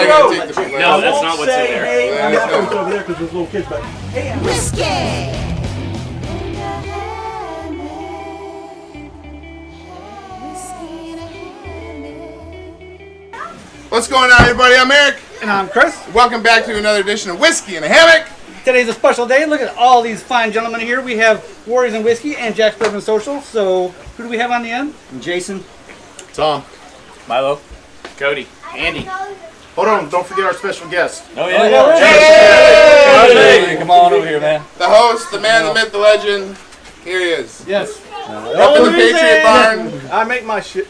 not going to take the big No, that's not what's in there. Hey, I'm over there because there's little kids back. Hey, Whiskey! What's going on, everybody? I'm Eric. and I'm Chris. Welcome back to another edition of Whiskey in a Hammock. Today's a special day. Look at all these fine gentlemen here. We have Warriors and Whiskey and Jack's Bourbon Social. So, who do we have on the end? Jason. Tom. Milo. Cody. Andy. Hold on, don't forget our special guest. Oh, yeah. Hey! Come on over here, man. The host, the man, the myth, the legend. Here he is. Yes. Up in the Patriot Barn. I make my shit.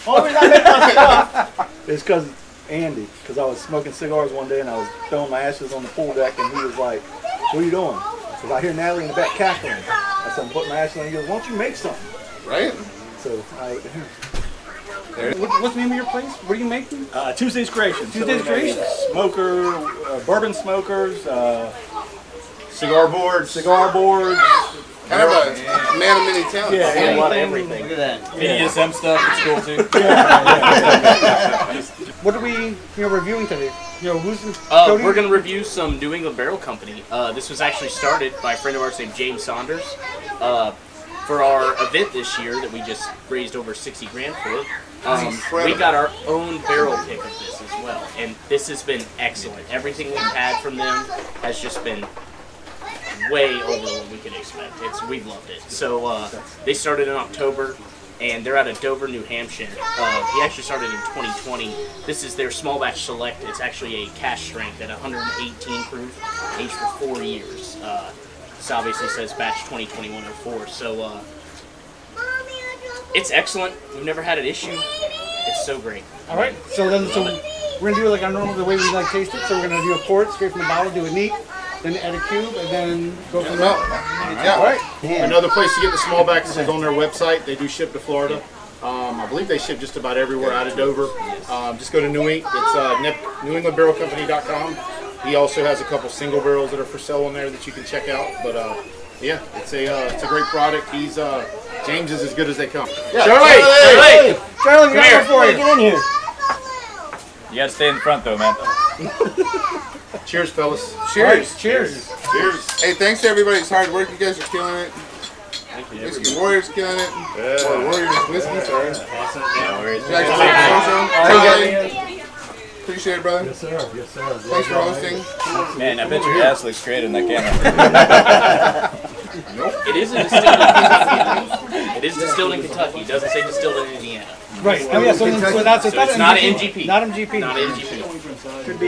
Only reason I make my stuff is because Andy. Because I was smoking cigars one day and I was throwing my ashes on the pool deck and he was like, "What are you doing?" Because I hear Natalie in the back cackling. I said, "I'm putting my ashes on." He goes, "Why don't you make something?" Right? So what's the name of your place? What are you making? Tuesday's Creation. Tuesday's Creation. Smoker, bourbon smokers, Cigar boards. cigar boards. Kind of a man of many talents. Yeah, A lot of everything. Look at that. BDSM stuff. It's cool, too. What are we reviewing today? Who's Cody? We're going to review some New England Barrel Company. This was actually started by a friend of ours named James Saunders. For our event this year that we just raised over 60 grand for, we got our own barrel pick of this as well. And this has been excellent. Everything we've had from them has just been way over what we could expect. We've loved it. So they started in October, and they're out of Dover, New Hampshire. He actually started in 2020. This is their small batch select. It's actually a cash strength at 118 proof, aged for 4 years. This obviously says batch 2021-04. So it's excellent. We've never had an issue. It's so great. All right. So we're gonna do it like our normal, the way we like taste it. So we're gonna do a pour it straight from the bottle, do a neat, then add a cube, and then go from there. Yeah. All right. Another place to get the small backs is on their website. They do ship to Florida. I believe they ship just about everywhere out of Dover. Just go to New Ink. It's NewEnglandBarrelCompany.com. He also has a couple single barrels that are for sale on there that you can check out. But yeah, it's a great product. James is as good as they come. Yeah. Charlie, Charlie, come here. For you. Get in here. You gotta stay in the front though, man. Cheers, fellas. Cheers. Cheers. Cheers. Hey, thanks to everybody's hard work. You guys are killing it. Thank you. Whiskey Warriors killing it. Or Warriors Whiskey, sorry. No worries. Jack's Appreciate it, brother. Yes, sir. Yes, sir. Thanks for hosting. Man, I bet your ass looks great in that camera. It is distilled in Kentucky. It is distilled in Kentucky. It doesn't say distilled in Indiana. Right. Oh yeah. So it's not MGP. Not MGP. Not MGP. Could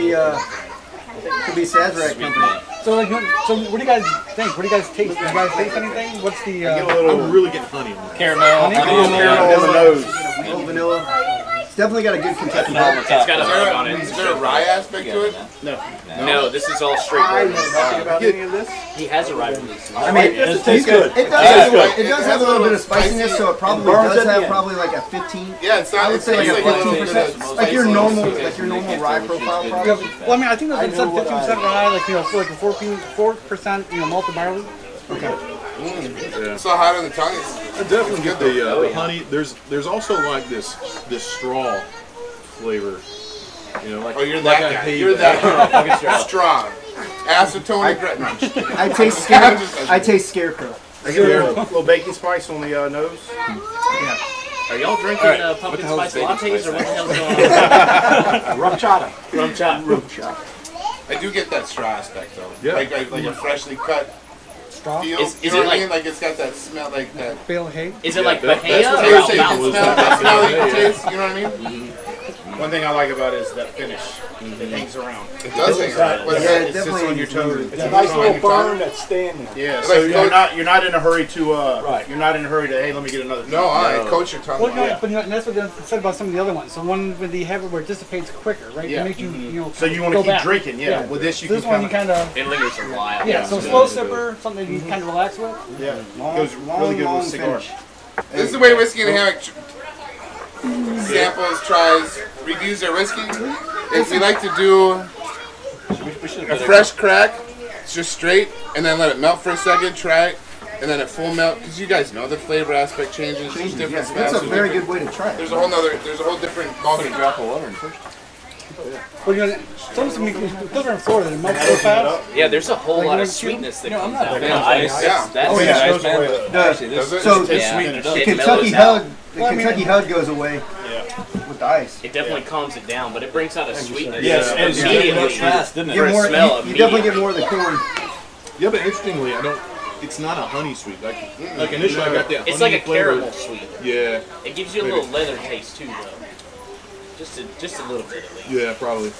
be Sazerac Company. So what do you guys think? What do you guys taste? Do you guys taste anything? What's the? I'm really getting honey on Caramel. Caramel on the nose. A little vanilla. It's definitely got a good Kentucky It's got a bug on it. Is there a rye aspect to it? No, this is all straight bourbon. about any of this? He has a rye release. I mean, It tastes good. it does have a little bit of spiciness, so it probably burns does at the have end. probably like a 15. Yeah, it's not. I would say like a 15%, like your normal rye profile. Probably. Well, I mean, I think there's said 15% rye, like for like a 4% malted barley. Okay. So hot on the tongue. I definitely get the honey. There's also like this straw flavor. You know, like Oh, you're like that a guy. hay You're bag. that strong. Acetone. I taste scarecrow. I get a little baking spice on the nose. Are y'all drinking pumpkin spice lattes or what the hell's going on? Rum chata. Rum chop. I do get that straw aspect though. Yeah. Like a freshly cut Straw. feel. Is You know it what I like- mean? Like it's got that smell, like that. Bale hay. Is it like That's Bahia what or Taste that you can Alfalfa? smell. That smell you can taste. You know what I mean? One thing I like about it is that finish. It hangs around. It does hang around. But Yeah, It sits definitely on your toes. It's a nice little burn that's standing. Yeah, Like so coat- you're not in a hurry to you're not in a hurry to hey, let me get another. No, I coat your tongue. Well, but and that's what they said about some of the other ones. So one with the have it where it dissipates quicker, right? Yeah. To make you, So you want go to keep back. drinking, yeah. With this you This can one you kind of, It lingers a while. yeah. So slow sipper, something that you kind of relax with. yeah, goes really good with cigar. This is the way Whiskey in a Hammock samples, tries, reviews their whiskey. If we like to do a fresh crack, it's just straight, and then let it melt for a second, try it, and then at full melt, because you guys know the flavor aspect changes. There's different Yes, smells. that's a very good way to try it. There's a whole different ballgame. Drop of water in first. Well, you know, some because we're in Florida, it melts so fast. Yeah, there's a whole Like, lot when of you- sweetness that you know, comes I'm not out. a fan Yeah, of ice. ice. That's Oh, yeah. Goes away. So It's Yeah. sweetened up. the It Kentucky mellows hug, out. the Kentucky hug goes away with the ice. It definitely calms it down, but it brings out a sweetness. Yes, and immediately. fast, didn't For it? a More, smell you definitely get immediately. more of the corn. Yeah, but interestingly, it's not a honey sweet. Like initially, I got that. It's honey like a flavor. caramel sweet. Yeah, It gives you a little leather taste too, though. Just a little bit at least. yeah, probably.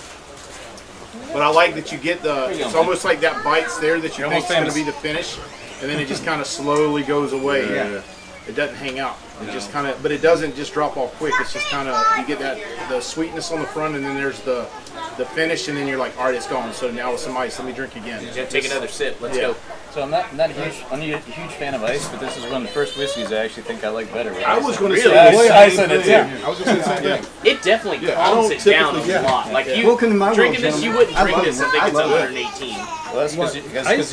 But I like that you get you it's go, almost like that bites there that you You're think is almost going to be the finish, and then it just kind of slowly goes away. Yeah. It doesn't hang out. It just kind of, but it doesn't just drop off quick. It's just kind of, you get the sweetness on the front, and then there's the finish, and then you're like, all right, it's gone. So now with some ice, let me drink again. Yeah, take another sip. Let's Yeah. go. So I'm not a huge fan of ice, but this is one of the first whiskeys I actually think I like better. With I ice. was going to Really? say the With same ice in it, thing. too. I was going to say the same thing. It definitely Yeah, I calms don't it down typically- a lot. Like you Well, can my drinking world, this, you gentlemen, wouldn't I drink love this it. and think I it's love it. 118. Well, that's because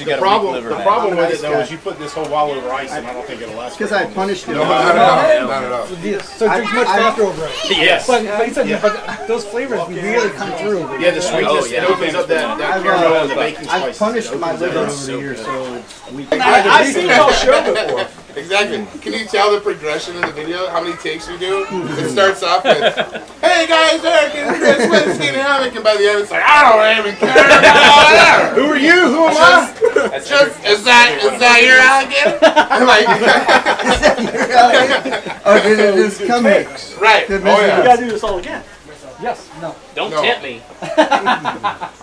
you The got a weak problem, liver, the man. problem I'm with an it ice though guy. is you put this whole while over ice, and I don't think it'll last. Because I punished it. No, not at all. Not at all. So it drinks much faster over ice. Yes. But you said, but those flavors really come through. Yeah, the sweetness, Oh, yeah. it opens up that I've, caramel and the baking I've spices. punished It my opens it liver up. over the years, so it's weak. I've seen it all show before. Exactly. Can you tell the progression in the video? How many takes we do? It starts off with, "Hey guys, Eric and Chris Whiskey and Hammock," and by the end it's like, "I don't even care about that." Who are you? Who am I? Just is that your alligator? I'm like, Oh, did it just come here? right. Good Oh message. You yeah. gotta do this all again. Yes, no. Don't No. tempt me. I was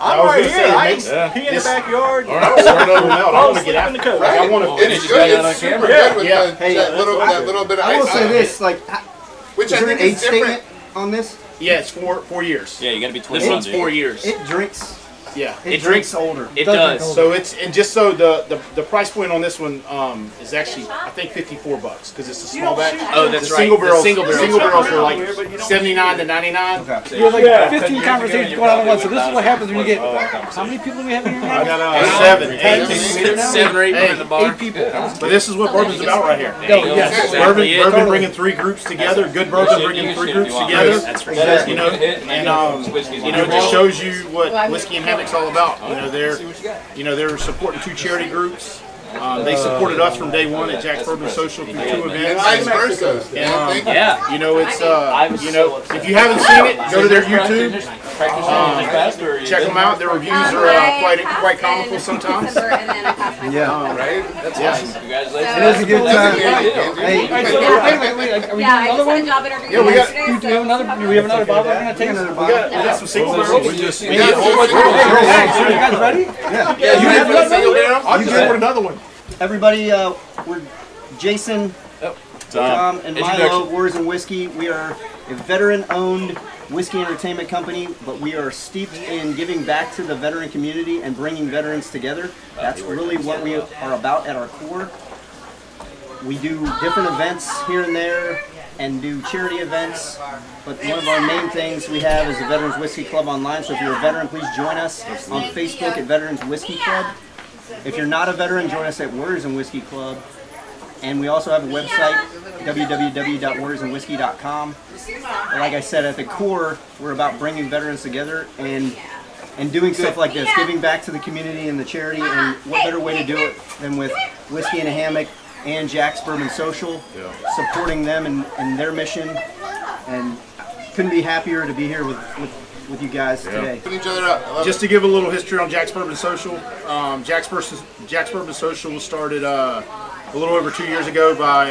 right gonna here, say, ice, it pee in the this- backyard. I don't want to melt. I want to get slip out in the coat. Like, I want to It's finish. good. that on It's super camera? good with Yeah. that Hey, little bit of I will ice say on this, it, like, which is I there an think age is different. statement on this? Yeah, it's 4 years. Yeah, you got to be This 21. one's 4 years. It drinks. Yeah. It It drinks older. It Does drink does. older. So it's, and just so the price point on this one is actually I think $54 because it's a small batch. Oh, that's The right. single The barrels, single barrels. single barrels are like But you don't 79 to 99. Okay. You have like Yeah. 15 conversations going on at once. So this is what happens when you get. How many people do we have in here? I now? got 7, 8. It's 7 or 8 Hey, in the bar. 8 people. But this is what bourbon's about right here. There you go. yes. That's Bourbon, exactly it. bourbon bringing 3 groups together. Good bourbon bringing 3 groups together. That's for That is, sure. you know, and you know, it just shows you what Whiskey and Hammock's all about. They're supporting 2 charity groups. They supported us from day one at Jack's Bourbon Social through 2 And events. vice versa. Yeah. Thank you. Yeah. You know, it's if you haven't seen it, go to their YouTube. Check them out. Their reviews are quite comical sometimes. Yeah. Right? That's Yeah. awesome. Congratulations. It is a good time. Hey, Hey, so, wait. Are we doing another one? Yeah, we got- Do we have another? Do we have another bottle we're gonna take? We got some single barrels. We just We got Hey, so you guys ready? Yeah, you have a single barrel? I'll just order another one. Everybody, we're Jason, Tom, and Milo, Introduction. Words and Whiskey. We are a veteran-owned whiskey entertainment company, but we are steeped in giving back to the veteran community and bringing veterans together. That's really what we are about at our core. We do different events here and there and do charity events, but one of our main things we have is the Veterans Whiskey Club online. So if you're a veteran, please join us on Facebook at Veterans Whiskey Club. If you're not a veteran, join us at Warriors and Whiskey Club. And we also have a website, www.warriorsandwhiskey.com. Like I said, at the core, we're about bringing veterans together and doing stuff like this, giving back to the community and the charity. And what better way to do it than with Whiskey in a Hammock and Jack's Bourbon Social, supporting them and their mission. And couldn't be happier to be here with you guys today. Put each other up. I love Just to give a little history on Jack's Bourbon Social, Jack's Bourbon Social was started a little over 2 years ago by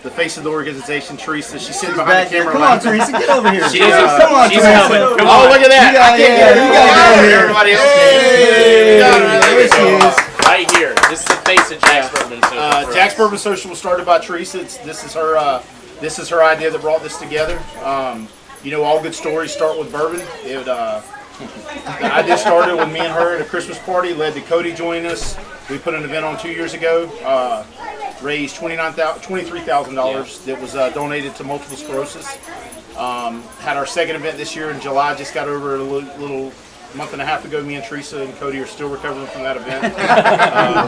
the face of the organization, Teresa. She's sitting behind Back the here. camera. Come on, Teresa, get over here. She is. Come on, She's Teresa. coming. Come Oh, on. look at that! You gotta get over here. Everybody else. There she is. Right here. This is the face of Jack's Bourbon. Jack's Bourbon Social was started by Teresa. This is her idea that brought this together. All good stories start with bourbon. The idea started with me and her at a Christmas party, led to Cody joining us. We put an event on 2 years ago, raised $23,000 that was donated to multiple sclerosis. Had our second event this year in July, just got over a little month and a half ago. Me and Teresa and Cody are still recovering from that event.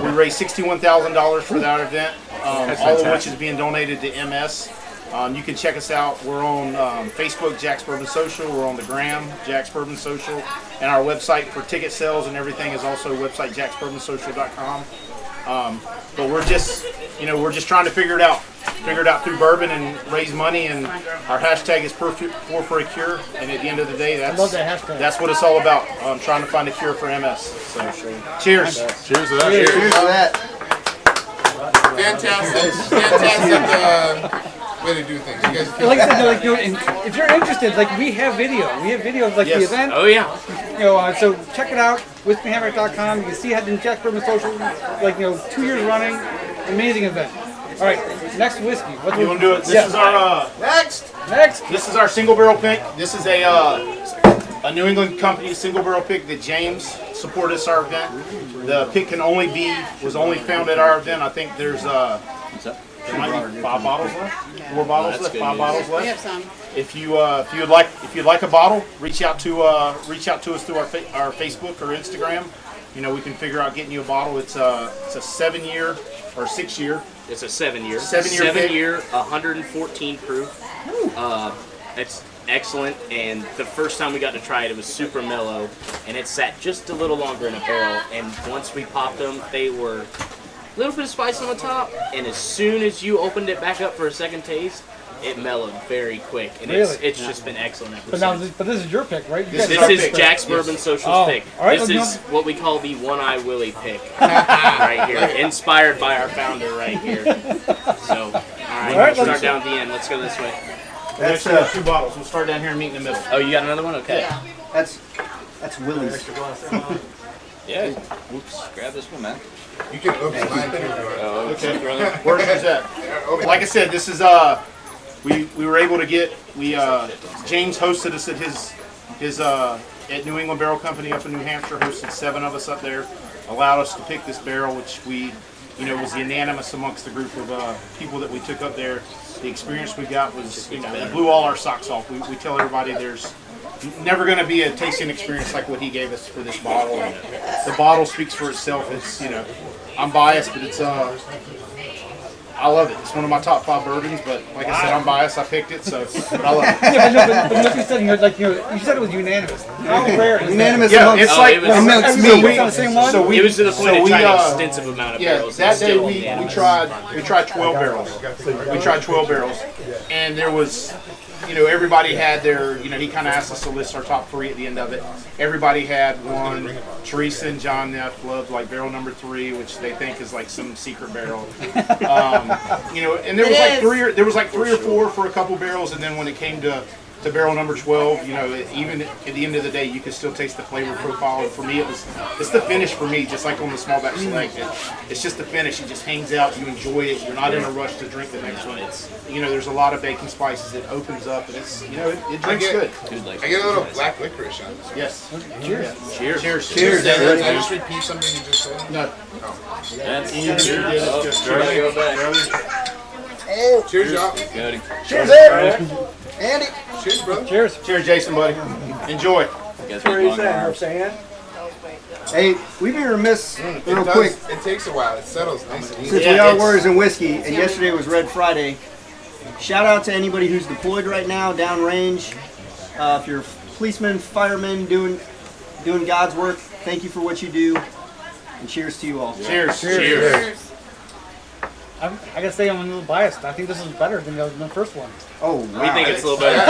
We raised $61,000 for that event, all of which is being donated to MS. You can check us out. We're on Facebook, Jack's Bourbon Social. We're on the gram, Jack's Bourbon Social. And our website for ticket sales and everything is also website jacksbourbonsocial.com. But we're just trying to figure it out through bourbon and raise money. And our hashtag is pour for a cure. And at the end of the day, that's what it's all about. Trying to find a cure for MS. So, cheers. Cheers to that. Cheers to that. Fantastic way to do things. You guys Like I said, if you're interested, we have video. We have video of the event. Oh yeah. So check it out. WhiskeyHammock.com. You can see it in Jack's Bourbon Social. 2 years running, amazing event. All right, next whiskey. What You want to do it? This is our next. This is our single barrel pick. This is a New England company single barrel pick that James supported us our event. The pick was only found at our event. I think there's there might be 5 bottles left, 4 bottles left, 5 bottles left. We have some. If you'd like a bottle, reach out to us through our Facebook or Instagram. We can figure out getting you a bottle. It's a 7-year or 6-year. It's a 7-year. 7-year 114 proof. It's excellent, and the first time we got to try it, it was super mellow, and it sat just a little longer in a barrel. And once we popped them, they were a little bit of spice on the top, and as soon as you opened it back up for a second taste, it mellowed very quick, and it's just been excellent ever since. But this is your pick, right? This is Jack's Bourbon Social's pick. All right, this is what we call the One-Eye Willie pick right here, inspired by our founder right here. So, all right, let's start down at the end. Let's go this way. That's 2 bottles. We'll start down here and meet in the middle. Oh, you got another one? Okay. Yeah. That's Willie's. Yeah. Oops. Grab this one, man. You can open mine too. Okay. Where's yours at? Like I said, this is we were able to get James hosted us at his at New England Barrel Company up in New Hampshire. Hosted 7 of us up there. Allowed us to pick this barrel, which we was unanimous amongst the group of people that we took up there. The experience we got was it blew all our socks off. We tell everybody there's never going to be a tasting experience like what he gave us for this bottle. And the bottle speaks for itself. It's I'm biased, but it's I love it. It's one of my top 5 bourbons, but like I said, I'm biased. I picked it, so but I love it. But you said you said it was unanimous. How rare is Unanimous Yeah, amongst it's like it was- amongst So me. we on the same one? so we It was to the point of we, trying an extensive amount of barrels. that and day still we unanimous. tried 12 barrels. We tried 12 barrels, and there was everybody had their he kind of asked us to list our top 3 at the end of it. Everybody had one. Teresa and John Neff loved barrel number 3, which they think is like some secret barrel. And there was there was 3 or 4 for a couple barrels, and then when it came to barrel number 12, even at the end of the day, you could still taste the flavor profile. And for me, it's the finish for me, just like on the small batch select. It's just the finish. It just hangs out. You enjoy it. You're not in a rush to drink the next one. It's there's a lot of baking spices. It opens up, and it's it drinks good. I get a little black licorice on this. Yes. Cheers. Cheers. Cheers. Cheers. Did I just repeat something you just said? No. That's Cheers. Go back. Cheers, y'all. Good. Cheers, Andy. Cheers, brother. Cheers. Cheers, Jason, buddy. Enjoy. Guess What are we you long saying? arms. Hey, we'd be remiss real quick. It takes a while. It settles nice and easy. Since we are Warriors in Whiskey, and yesterday was Red Friday, shout out to anybody who's deployed right now, downrange. If you're policemen, firemen, doing God's work, thank you for what you do, and cheers to you all. Cheers. Cheers. I gotta say I'm a little biased. I think this is better than the first one. Oh, We wow. think it's a little better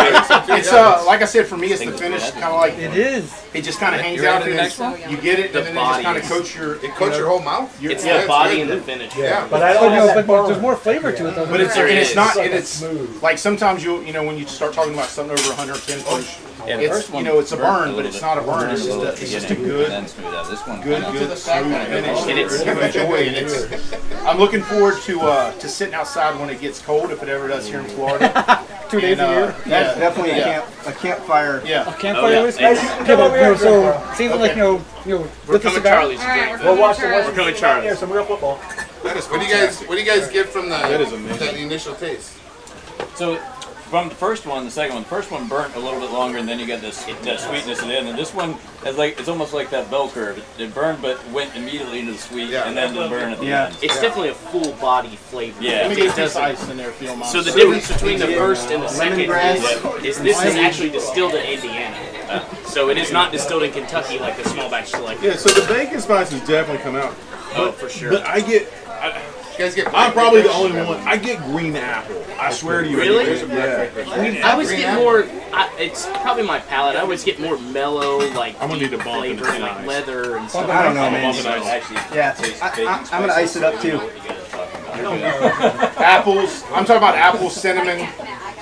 too. It's like I said, for me, it's the finish. Kind of like It is. it just kind of hangs You ready out, for and the next then one? you get it, The and then it just body kind of is- coats your It coats your whole mouth. It's Yeah, the body good. and the finish. Yeah. But I don't have that But bar. there's more flavor to it though. But it's There and it's is. not Like and it's smooth. like sometimes when you start talking about something over 110 proof, Yeah, the it's first one it's a burnt burn, but little it's bit. not a burn. It's Burnt just a beginning, good and then smooth out. This one good kinda- smooth finish And it's- you enjoy, and it's. I'm looking forward to sitting outside when it gets cold, if it ever does here in Florida. 2 days a year. Yeah, Definitely yeah. a campfire. Yeah. Campfire Oh, yeah. whiskey. Hey, come over here. So seems like Okay. with We're the coming cigar. Charlie's to drink. We'll watch the We're coming Charlie's. Here's some real football. What do you guys get from That is amazing. that initial taste? So from the first one, the second one. The first one burnt a little bit longer, and then you got this that sweetness at the end. And this one has it's almost like that bell curve. It burned, but went immediately into the sweet, and then didn't burn at the end. It's definitely a full body flavor. Yeah. Let me get this ice in there if you don't mind. So the difference between the first and the second is this is actually distilled in Indiana. So it is not distilled in Kentucky like the small batch select. Yeah, so the bacon spice has definitely come out. Oh, for sure. But You guys get I'm probably the only one. I get green apple. I swear to you. Really? Yeah. I always get more. It's probably my palate. I always get more mellow, like I'm gonna need a bump in flavor, the like ice. leather and stuff. I don't know, man. Actually, Yeah, I'm gonna ice it up too. Apples. I'm talking about apples, cinnamon,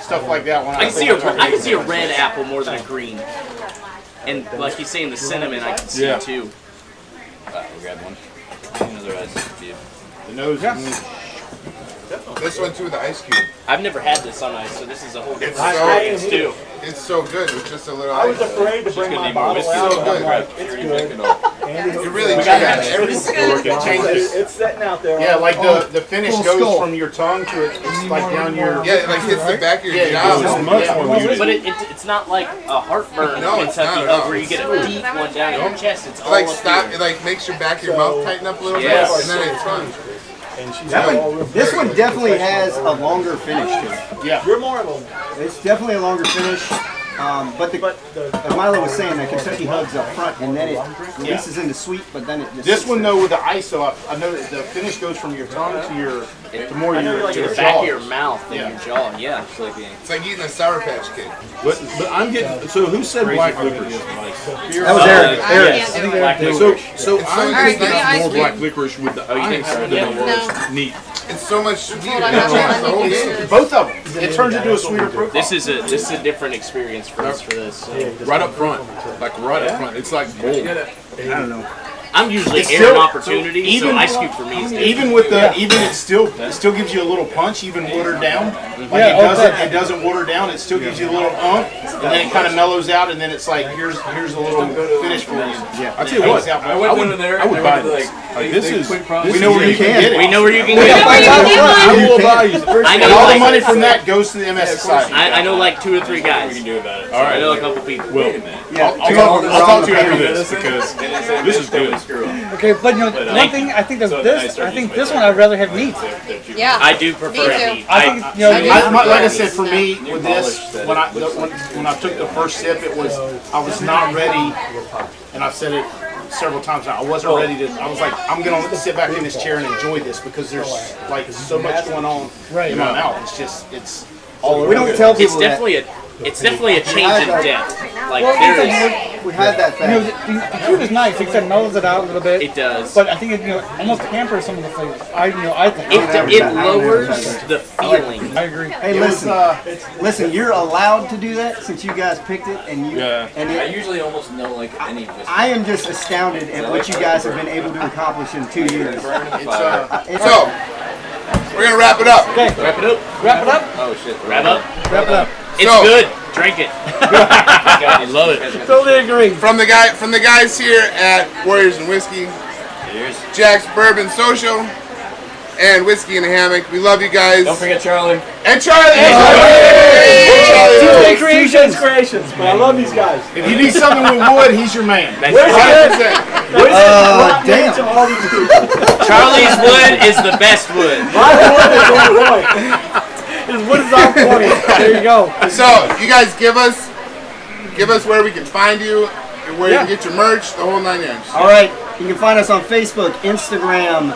stuff like that. When I can see a red apple more than a green. And like he's saying, the cinnamon I can see too. we'll grab one. Another ice. The nose. This one too with the ice cube. I've never had this on ice, so this is a whole different It's so- experience too. It's so good with just a little I was ice. afraid to bring my bottle out. So good. I'm like, it's good. Andy, You really We change got everything. Changes. it's sitting out there. Yeah, like the finish goes from your tongue to it's like down your. Yeah, it like hits the back of your Yeah, jaw. It's much more muted. But it's not like a heartburn No, in it's Kentucky not at all. where you get a deep one down your chest. It's all Like up stop, here. it like makes your back of your mouth tighten up a little Yes. bit, and then it's fun. And she's This one definitely has a longer finish to it. Yeah. You're more of a. It's definitely a longer finish. But as Milo was saying, the Kentucky hugs up front, and then it releases into sweet, but then it just. This one though with the ice, so I know that the finish goes from your tongue to your, to more your to your the back jaw. of your mouth and your jaw. Yeah. It's like eating a Sour Patch Kid. But I'm getting. So who said black licorice? That was Eric. Black So licorice. so It's I'm so thinking nice. it's more black licorice with the think ice so? than Yeah. it was neat. It's so much sweeter. Hold on, It hold on, changes the let whole me game. Both of them. It turns into a sweeter profile. This is a different experience for us for this. So. Right up front, like right up front. It's like gold. I don't know. I'm usually It's airing still- opportunities, so ice cube for me is different. Even with the it still gives you a little punch, even watered down. Like it doesn't water down. It still gives you a little and then it kind of mellows out, and then it's like here's a little finish for you. Yeah, I tell you what, I would buy this. Like, this is. We know where you can get it. We know where you can get it. I will buy you. I And know all the like, money from that goes to the MS Society. I know like 2 or 3 guys. do about it. All right. I know a couple people. Well, Yeah, I'll talk to you after this because this is good. Okay, but you know, one thing I think of this, I think this one I'd rather have neat. Yeah. I do prefer Me too. it neat. I think you know, Like I said, for me with this, when I took the first sip, I was not ready, and I've said it several times now. I wasn't ready to. I was like, I'm gonna sit back in this chair and enjoy this because there's like so much going on in my mouth. It's all over. we don't tell It's people that. definitely a change in depth. Like well, there is, We had that you know, fact. the cube is nice. Like I said, mellows it out a little bit. it does. But I think it almost hampers some of the flavors. I think. It lowers the feeling. I agree. Hey, listen, you're allowed to do that since you guys picked it, and you. Yeah. And I it, usually almost know like any whiskey. I am just astounded at what you guys have been able to accomplish in 2 years. It's So, we're gonna wrap it up. Wrap it up. Wrap it up. Oh shit. Wrap up. Wrap it up. It's So- good. Drink it. I love it. Totally agree. From the guys here at Warriors and Whiskey, Jack's Bourbon Social, and Whiskey in a Hammock. We love you guys. Don't forget Charlie. And Charlie. Two creations, but I love these guys. if you need something with wood, he's your man. Where's the 100%. Damn. to all these people? Charlie's wood is the best wood. My wood is on point. His wood is on point. There you go. So, you guys give us where we can find you, and where you can get your merch, the whole 9 yards. All right, you can find us on Facebook, Instagram,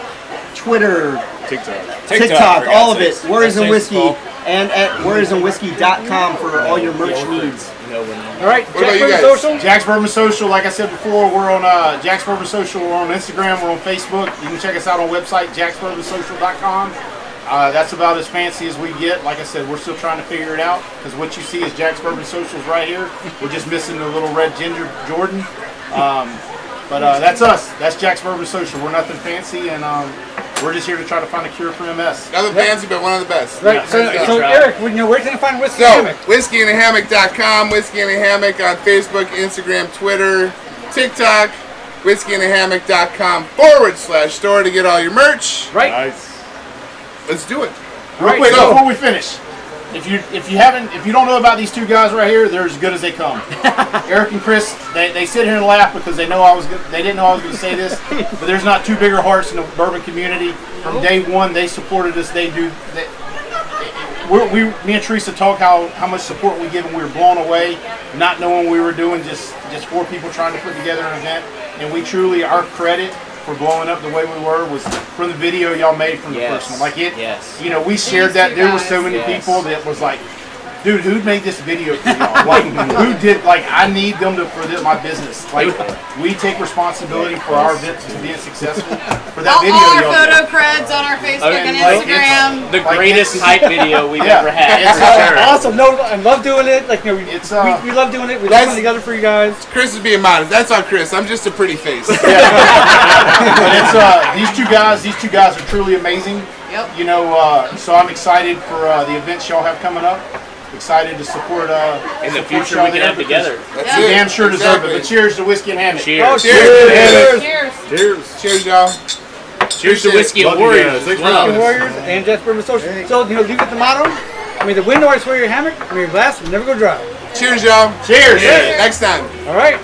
Twitter, TikTok, all of it. Warriors and Whiskey, and at warriorsandwhiskey.com for all your merch needs. All right. What about Jack you Bourbon guys? Social. Jack's Bourbon Social, like I said before, we're on Jack's Bourbon Social. We're on Instagram. We're on Facebook. You can check us out on website jacksbourbonsocial.com. That's about as fancy as we get. Like I said, we're still trying to figure it out because what you see is Jack's Bourbon Socials right here. We're just missing the little red ginger Jordan. But that's us. That's Jack's Bourbon Social. We're nothing fancy, and we're just here to try to find a cure for MS. Nothing fancy, but one of the best. Right. So Eric, where can you find Whiskey So, Hammock? whiskeyinahammock.com, Whiskey in a Hammock on Facebook, Instagram, Twitter, TikTok, whiskeyinahammock.com/store to get all your merch. Right. Nice. Let's do it. Real quick so- before we finish, if you don't know about these two guys right here, they're as good as they come. Eric and Chris, they sit here and laugh because they didn't know I was going to say this, but there's not two bigger hearts in the bourbon community. From day one, they supported us. Me and Teresa talk how much support we give, and we were blown away, not knowing what we were doing, just 4 people trying to put together an event, and we truly, our credit for blowing up the way we were was from the video y'all made from the first one. Like it, you know, we shared that. There were so many people that was like, dude, who made this video for y'all? Like, who did? Like, I need them my business. Like, we take responsibility for our event being successful. For that video, all our photo creds on our Facebook and Instagram. The greatest hype video we've ever had. It's awesome. No, I love doing it. Like, you know, we love doing it. We love putting together for you guys. Chris is being modest. That's on Chris. I'm just a pretty face. But it's these two guys are truly amazing. Yep. You know, so I'm excited for the events y'all have coming up. Excited to support in the future we can have together. That's it. Damn sure deserve it. But cheers to Whiskey and Hammock. Cheers. Oh, Cheers. Cheers, y'all. Cheers to Whiskey and Warriors. Whiskey and Warriors and Jets Bourbon Social. So, you know, leave it the motto. I mean, the wind always wear your hammock. I mean, your glass will never go dry. Cheers, y'all. Cheers. Next time. All right.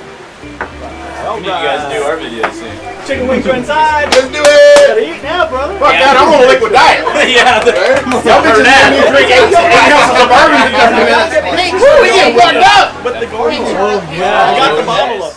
We need you guys to do our video soon. Chicken wings are inside. Let's do it. Gotta eat now, brother. Fuck that, I'm on a liquid diet. Yeah. Y'all bitches made me drink 8 ounces of bourbon in 30 minutes. Hey, We get fucked up. But the garden. Oh, yeah. I got the bottle of